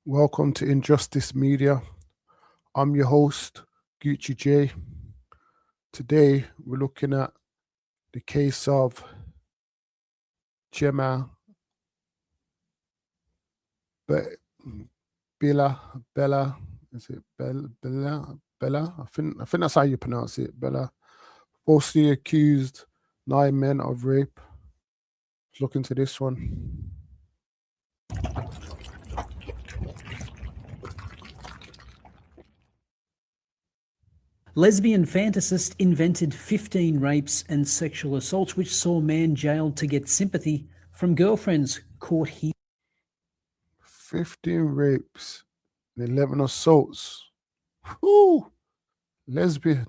Welcome to Injustice Media. I'm your host, Gucci J. Today, we're looking at the case of Jemma Beale. Bella, is it Bella? I think that's how you pronounce it. Bella, falsely accused 9 men of rape. Let's look into this one. Lesbian fantasist invented 15 rapes and sexual assaults, which saw man jailed to get sympathy from girlfriends. Court here. 15 rapes and 11 assaults. Whoo! Lesbian.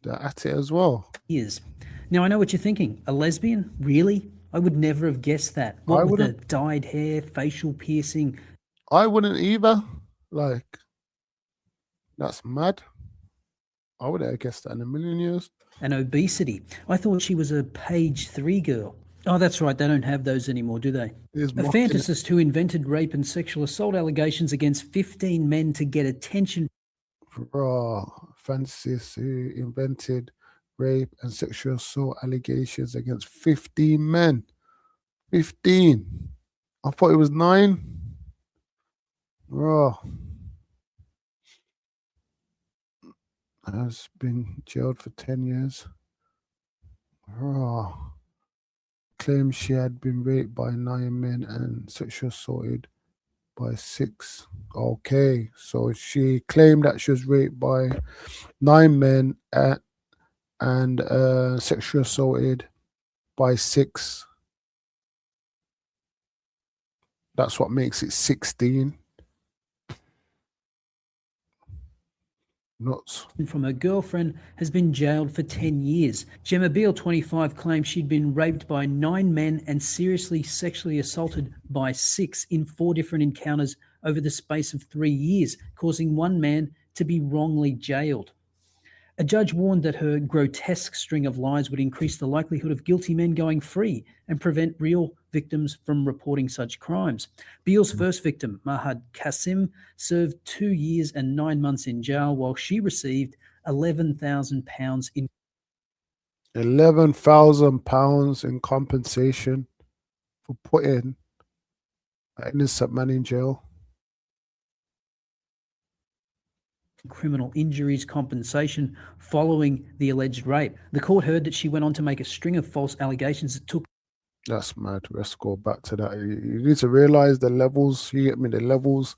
They're at it as well. Years. Now, I know what you're thinking. A lesbian? Really? I would never have guessed that. What with the dyed hair, facial piercing? I wouldn't either. Like, that's mad. I wouldn't have guessed that in a million years. And obesity. I thought she was a page 3 girl. Oh, that's right. They don't have those anymore, do they? A fantasist who invented rape and sexual assault allegations against 15 men to get attention. Fantasist who invented rape and sexual assault allegations against 15 men. 15. I thought it was 9. Has been jailed for 10 years. Claims she had been raped by 9 men and sexually assaulted by 6. Okay, so she claimed that she was raped by 9 men and sexually assaulted by 6. That's what makes it 16. Nuts. From her girlfriend has been jailed for 10 years. Jemma Beale, 25, claimed she'd been raped by 9 men and seriously sexually assaulted by 6 in 4 different encounters over the space of 3 years, causing one man to be wrongly jailed. A judge warned that her grotesque string of lies would increase the likelihood of guilty men going free and prevent real victims from reporting such crimes. Beale's first victim, Mahad Qasim, served 2 years and 9 months in jail, while she received £11,000 in £11,000 in compensation for putting an innocent man in jail. Criminal injuries compensation following the alleged rape. The court heard that she went on to make a string of false allegations that took... That's mad. Let's go back to that. You need to realize the levels. You get me? The levels.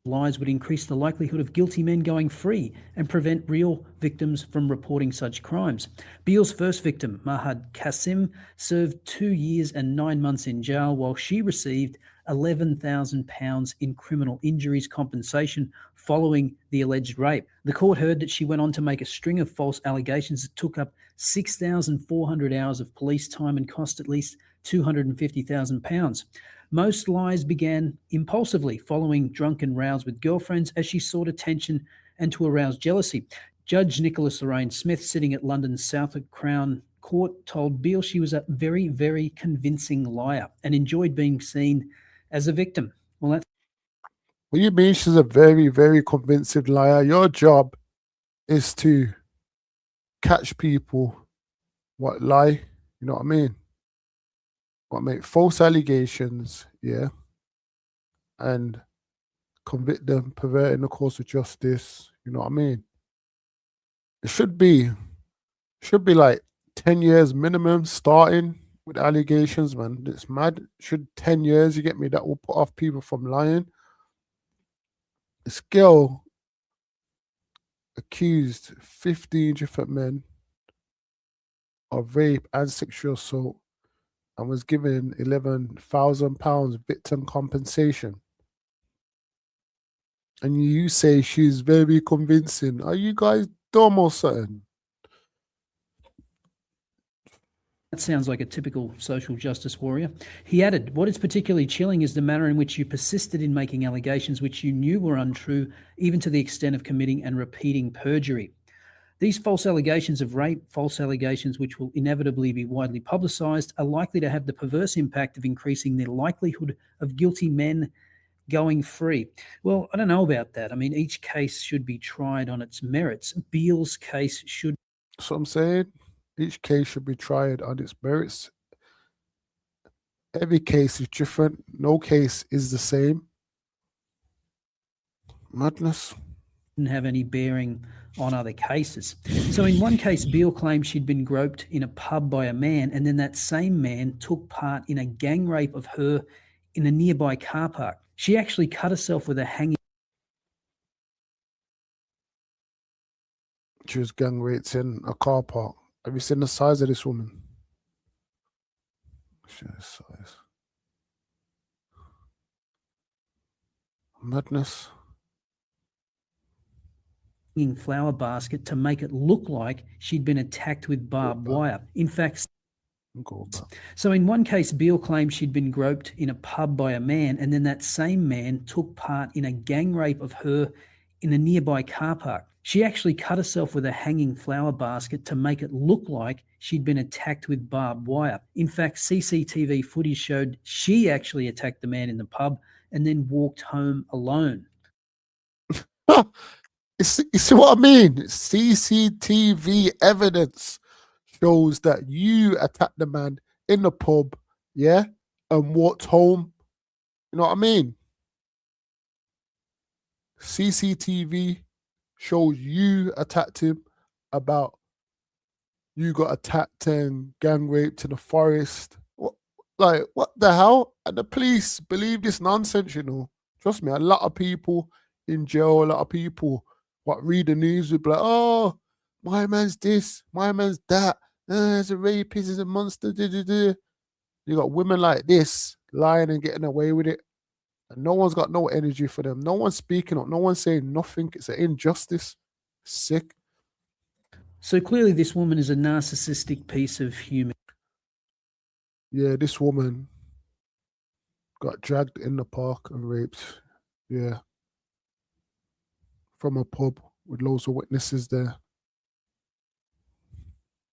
Lies would increase the likelihood of guilty men going free and prevent real victims from reporting such crimes. Beale's first victim, Mahad Qasim, served 2 years and 9 months in jail, while she received £11,000 in criminal injuries compensation following the alleged rape. The court heard that she went on to make a string of false allegations that took up 6,400 hours of police time and cost at least £250,000. Most lies began impulsively following drunken rows with girlfriends as she sought attention and to arouse jealousy. Judge Nicholas Lorraine Smith, sitting at London's Southwark Crown Court, told Beale she was a very, very convincing liar and enjoyed being seen as a victim. Well, that's... What do you mean she's a very, very convincing liar? Your job is to catch people what lie, you know what I mean? What make false allegations, yeah, and convict them, perverting the course of justice, you know what I mean? It should be like 10 years minimum starting with allegations, man. It's mad. Should 10 years, you get me? That will put off people from lying. This girl accused 15 different men of rape and sexual assault and was given £11,000 victim compensation. And you say she's very convincing. Are you guys dumb or something? That sounds like a typical social justice warrior. He added, "What is particularly chilling is the manner in which you persisted in making allegations which you knew were untrue, even to the extent of committing and repeating perjury." These false allegations of rape, false allegations which will inevitably be widely publicised, are likely to have the perverse impact of increasing the likelihood of guilty men going free. Well, I don't know about that. I mean, each case should be tried on its merits. Beale's case should. So I'm saying each case should be tried on its merits. Every case is different. No case is the same. Madness. Didn't have any bearing on other cases. So in one case, Beale claimed she'd been groped in a pub by a man, and then that same man took part in a gang rape of her in a nearby car park. She actually cut herself with a hanging. She was gang raped in a car park. Have you seen the size of this woman? Sheer size. Madness. Flower basket to make it look like she'd been attacked with barbed wire. In fact, so in one case, Beale claimed she'd been groped in a pub by a man, and then that same man took part in a gang rape of her in a nearby car park. She actually cut herself with a hanging flower basket to make it look like she'd been attacked with barbed wire. In fact, CCTV footage showed she actually attacked the man in the pub and then walked home alone. You see what I mean? CCTV evidence shows that you attacked the man in the pub, yeah, and walked home. You know what I mean? CCTV shows you attacked him, about you got attacked and gang raped in the forest. What the hell? And the police believe this nonsense, you know. Trust me, a lot of people in jail, a lot of people read the news would be like, oh, my man's this, my man's that, he's a rapist, he's a monster, You got women like this lying and getting away with it. And no one's got no energy for them. No one's speaking up. No one's saying nothing. It's an injustice. Sick. So clearly this woman is a narcissistic piece of human. Yeah, this woman got dragged in the park and raped. Yeah. From a pub with loads of witnesses there.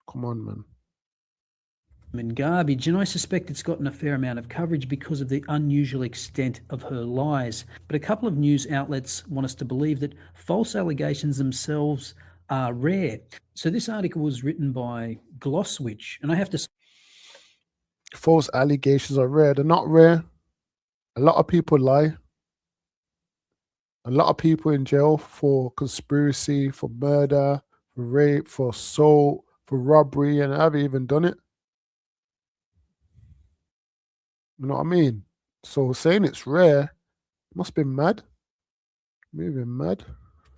Come on, man. And garbage, and I suspect it's gotten a fair amount of coverage because of the unusual extent of her lies. But a couple of news outlets want us to believe that false allegations themselves are rare. So this article was written by Glosswitch, and I have to say, false allegations are rare. They're not rare. A lot of people lie. A lot of people in jail for conspiracy, for murder, for rape, for assault, for robbery, and I haven't even done it. You know what I mean? So saying it's rare must be mad. Maybe mad.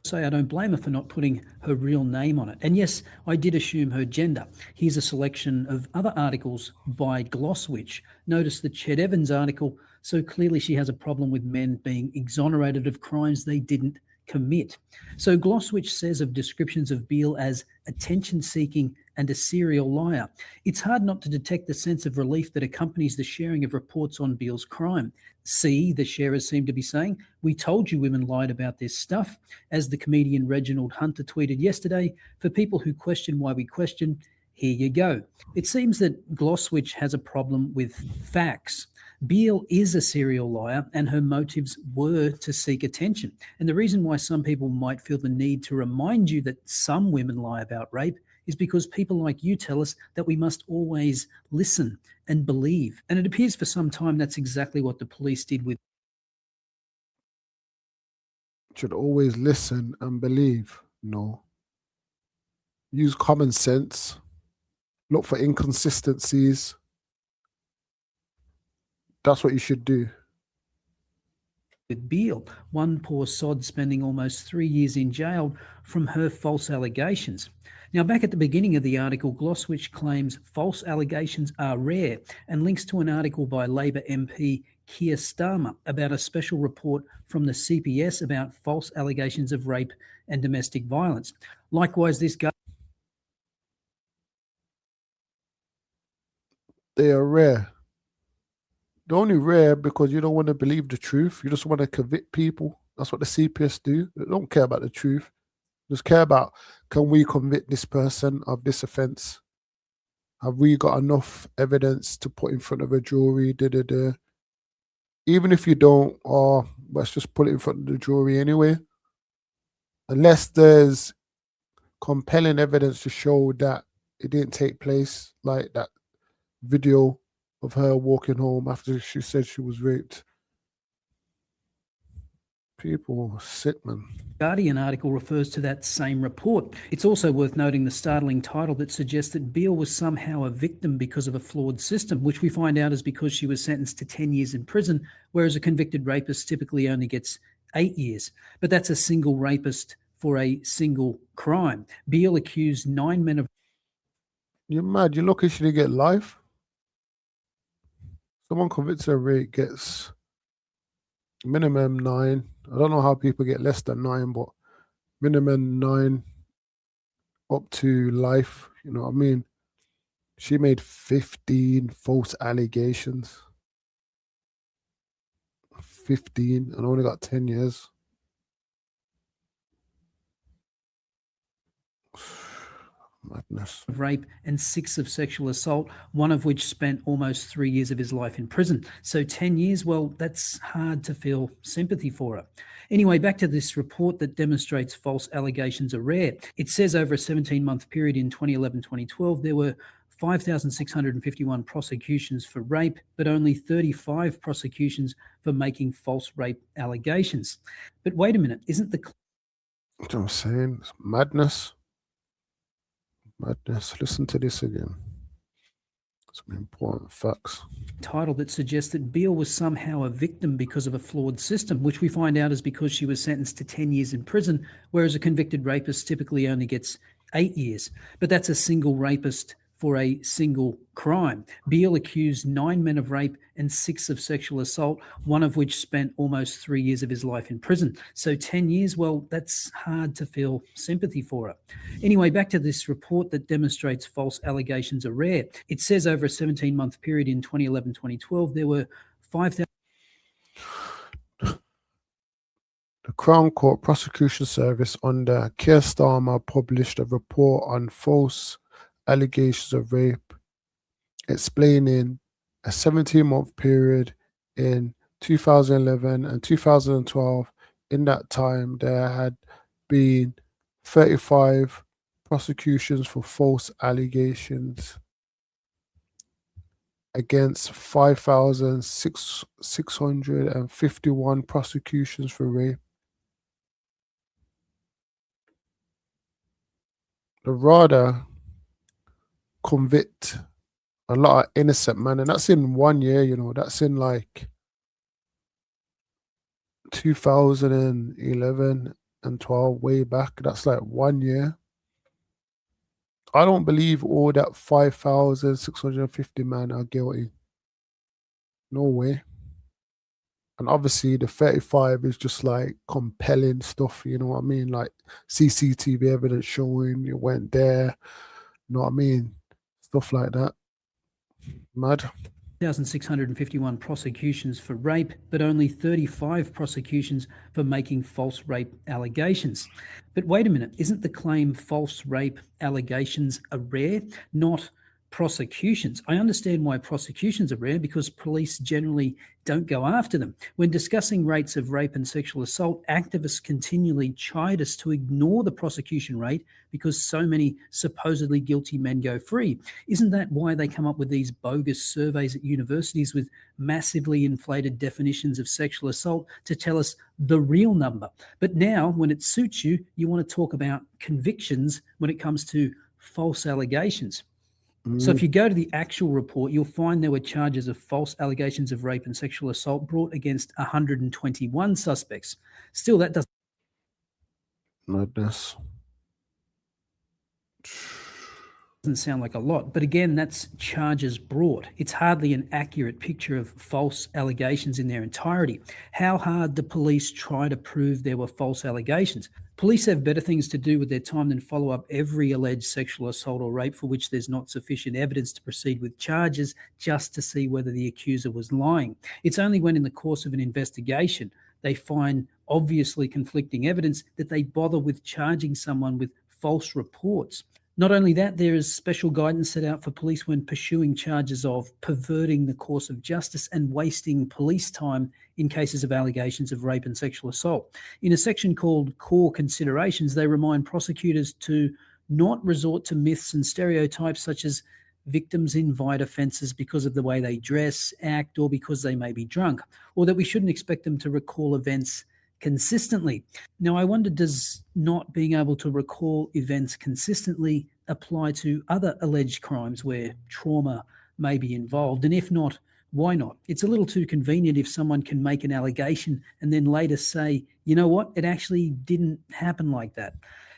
Say I don't blame her for not putting her real name on it. And yes, I did assume her gender. Here's a selection of other articles by Glosswitch. Notice the Ched Evans article. So clearly she has a problem with men being exonerated of crimes they didn't commit. So Glosswitch says of descriptions of Beale as attention-seeking and a serial liar. It's hard not to detect the sense of relief that accompanies the sharing of reports on Beale's crime. See, the sharers seem to be saying, we told you women lied about this stuff. As the comedian Reginald Hunter tweeted yesterday, for people who question why we question, here you go. It seems that Glosswitch has a problem with facts. Beale is a serial liar and her motives were to seek attention. And the reason why some people might feel the need to remind you that some women lie about rape is because people like you tell us that we must always listen and believe. And it appears for some time that's exactly what the police did with. Should always listen and believe. No. Use common sense. Look for inconsistencies. That's what you should do. With Beale, one poor sod spending almost 3 years in jail from her false allegations. Now, back at the beginning of the article, Glosswitch claims false allegations are rare and links to an article by Labor MP Keir Starmer about a special report from the CPS about false allegations of rape and domestic violence. Likewise, this guy. They are rare. They're only rare because you don't want to believe the truth. You just want to convict people. That's what the CPS do. They don't care about the truth. Just care about, can we convict this person of this offence? Have we got enough evidence to put in front of a jury? Even if you don't, or let's just put it in front of the jury anyway. Unless there's compelling evidence to show that it didn't take place, like that video of her walking home after she said she was raped. People are sick, man. Guardian article refers to that same report. It's also worth noting the startling title that suggests that Beale was somehow a victim because of a flawed system, which we find out is because she was sentenced to 10 years in prison, whereas a convicted rapist typically only gets 8 years. But that's a single rapist for a single crime. Beale accused 9 men of... You're mad. You're lucky she didn't get life. Someone convicted of rape gets minimum 9. I don't know how people get less than 9, but minimum 9 up to life. You know what I mean? She made 15 false allegations. 15 and only got 10 years. Madness. Of rape and 6 of sexual assault, one of which spent almost 3 years of his life in prison. So 10 years, well, that's hard to feel sympathy for her. Anyway, back to this report that demonstrates false allegations are rare. It says over a 17-month period in 2011-2012, there were 5,651 prosecutions for rape, but only 35 prosecutions for making false rape allegations. But wait a minute, isn't the... What I'm saying, it's madness. Madness. Listen to this again. Some important facts. Title that suggests that Beale was somehow a victim because of a flawed system, which we find out is because she was sentenced to 10 years in prison, whereas a convicted rapist typically only gets 8 years. But that's a single rapist for a single crime. Beale accused 9 men of rape and 6 of sexual assault, one of which spent almost 3 years of his life in prison. So 10 years, well, that's hard to feel sympathy for her. Anyway, back to this report that demonstrates false allegations are rare. It says over a 17-month period in 2011-2012, there were 5,000... The Crown Court Prosecution Service under Keir Starmer published a report on false allegations of rape, explaining a 17-month period in 2011 and 2012. In that time, there had been 35 prosecutions for false allegations against 5,651 prosecutions for rape. The rather convict a lot of innocent men, and that's in 1 year, you know, that's in like 2011 and 12, way back. That's like 1 year. I don't believe all that 5,650 men are guilty. No way. And obviously the 35 is just like compelling stuff, you know what I mean? Like CCTV evidence showing you went there, you know what I mean? Stuff like that. Mad. 1,651 prosecutions for rape, but only 35 prosecutions for making false rape allegations. But wait a minute, isn't the claim false rape allegations are rare, not prosecutions? I understand why prosecutions are rare, because police generally don't go after them. When discussing rates of rape and sexual assault, activists continually chide us to ignore the prosecution rate because so many supposedly guilty men go free. Isn't that why they come up with these bogus surveys at universities with massively inflated definitions of sexual assault to tell us the real number? But now, when it suits you, you want to talk about convictions when it comes to false allegations. So if you go to the actual report, you'll find there were charges of false allegations of rape and sexual assault brought against 121 suspects. Still, that Madness. doesn't sound like a lot, but again, that's charges brought. It's hardly an accurate picture of false allegations in their entirety. How hard do police try to prove there were false allegations? Police have better things to do with their time than follow up every alleged sexual assault or rape for which there's not sufficient evidence to proceed with charges just to see whether the accuser was lying. It's only when in the course of an investigation they find obviously conflicting evidence, that they bother with charging someone with false reports. Not only that, there is special guidance set out for police when pursuing charges of perverting the course of justice and wasting police time in cases of allegations of rape and sexual assault. In a section called Core Considerations, they remind prosecutors to not resort to myths and stereotypes such as victims invite offences because of the way they dress, act, or because they may be drunk, or that we shouldn't expect them to recall events consistently. Now, I wonder, does not being able to recall events consistently apply to other alleged crimes where trauma may be involved? And if not, why not? It's a little too convenient if someone can make an allegation and then later say, you know what, it actually didn't happen like that.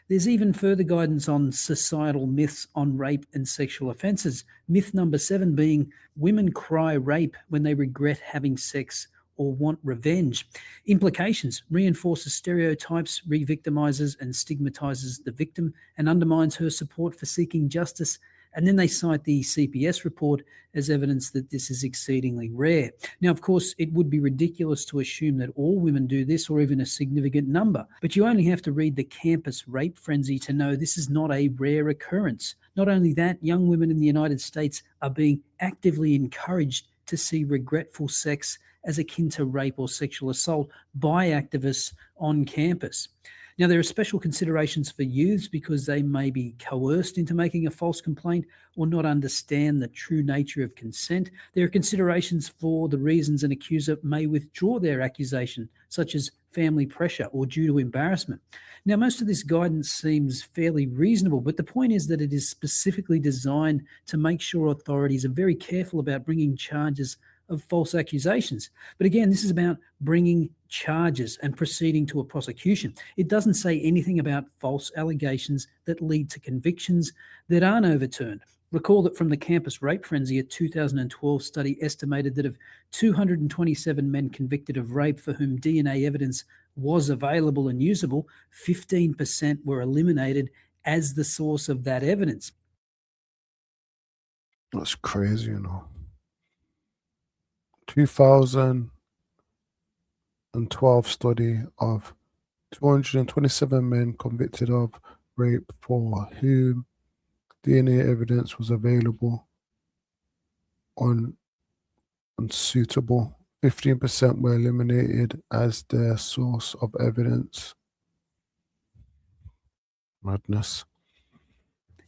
There's even further guidance on societal myths on rape and sexual offences. Myth number 7 being women cry rape when they regret having sex or want revenge. Implications: reinforces stereotypes, re-victimizes and stigmatizes the victim, and undermines her support for seeking justice. And then they cite the CPS report as evidence that this is exceedingly rare. Now, of course, it would be ridiculous to assume that all women do this, or even a significant number, but you only have to read the campus rape frenzy to know this is not a rare occurrence. Not only that, young women in the United States are being actively encouraged to see regretful sex as akin to rape or sexual assault by activists on campus. Now, there are special considerations for youths because they may be coerced into making a false complaint or not understand the true nature of consent. There are considerations for the reasons an accuser may withdraw their accusation, such as family pressure or due to embarrassment. Now, most of this guidance seems fairly reasonable, but the point is that it is specifically designed to make sure authorities are very careful about bringing charges of false accusations. But again, this is about bringing charges and proceeding to a prosecution. It doesn't say anything about false allegations that lead to convictions that aren't overturned. Recall that from the campus rape frenzy, a 2012 study estimated that of 227 men convicted of rape for whom DNA evidence was available and usable, 15% were eliminated as the source of that evidence. That's crazy, you know. 2012 study of 227 men convicted of rape for whom DNA evidence was available unsuitable. 15% were eliminated as their source of evidence. Madness.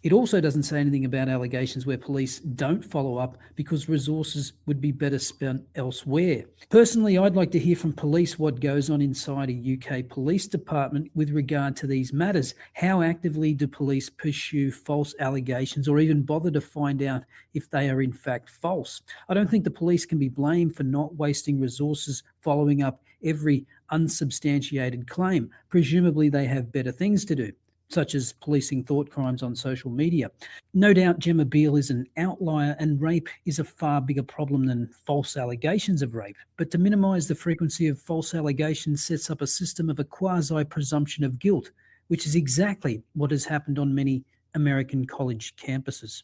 It also doesn't say anything about allegations where police don't follow up because resources would be better spent elsewhere. Personally, I'd like to hear from police what goes on inside a UK police department with regard to these matters. How actively do police pursue false allegations or even bother to find out if they are in fact false? I don't think the police can be blamed for not wasting resources following up every unsubstantiated claim. Presumably they have better things to do, such as policing thought crimes on social media. No doubt Jemma Beale is an outlier and rape is a far bigger problem than false allegations of rape. But to minimise the frequency of false allegations sets up a system of a quasi-presumption of guilt, which is exactly what has happened on many American college campuses.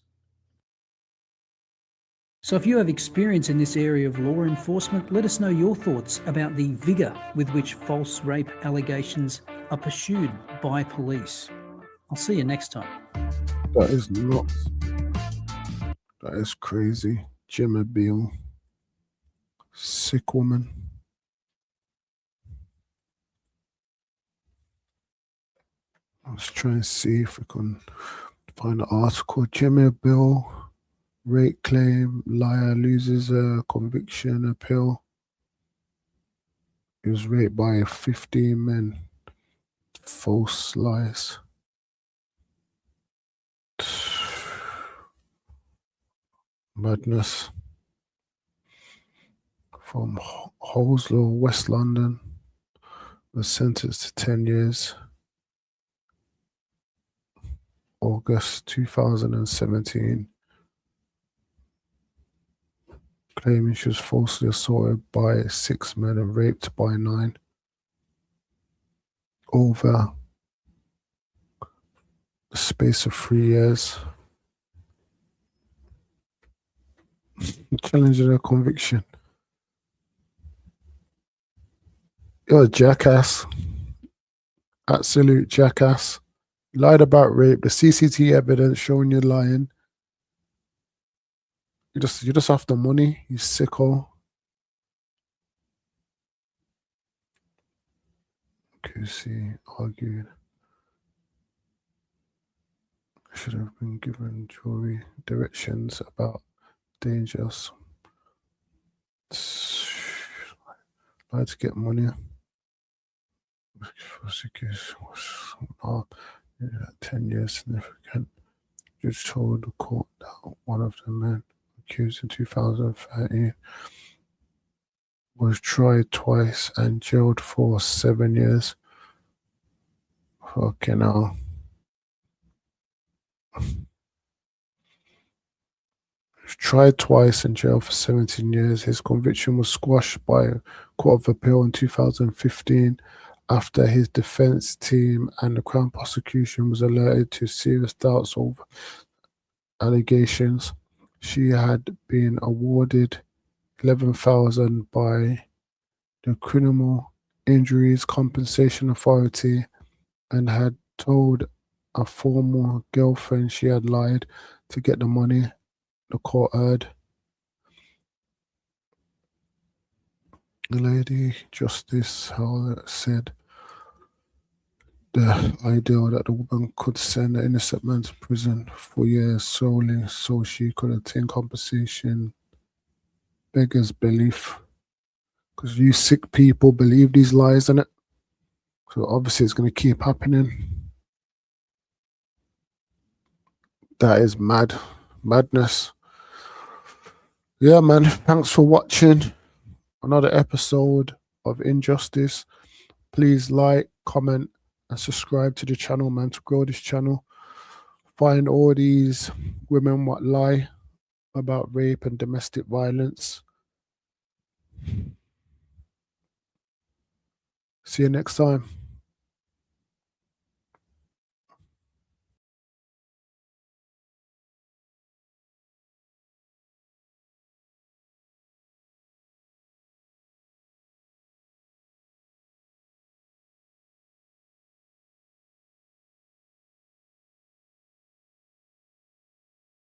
So if you have experience in this area of law enforcement, let us know your thoughts about the vigour with which false rape allegations are pursued by police. I'll see you next time. That is nuts. That is crazy. Jemma Beale. Sick woman. Let's try and see if we can find an article. Jemma Beale, rape claim, liar loses a conviction appeal. He was raped by 15 men. False lies. Madness. From Holslow, West London, was sentenced to 10 years. August 2017. Claiming she was falsely assaulted by 6 men and raped by 9. Over the space of 3 years. Challenging her conviction. You're a jackass. Absolute jackass. Lied about rape. The CCTV evidence showing you lying. You're just after money, you sicko. QC argued should have been given jury directions about dangers. Lied to get money. 10 years significant. Judge told the court that one of the men accused in 2013 was tried twice and jailed for 7 years. Fucking hell. Tried twice and jailed for 17 years. His conviction was squashed by a Court of Appeal in 2015 after his defense team and the Crown prosecution was alerted to serious doubts over allegations. She had been awarded $11,000 by the Criminal Injuries Compensation Authority and had told a former girlfriend she had lied to get the money, the court heard. The Lady Justice Howlett said the idea that the woman could send an innocent man to prison for years solely so she could obtain compensation beggars belief. Because you sick people believe these lies, innit? So obviously it's going to keep happening. That is madness. Yeah, man. Thanks for watching another episode of Injustice. Please like, comment, and subscribe to the channel, man, to grow this channel. Find all these women what lie about rape and domestic violence. See you next time.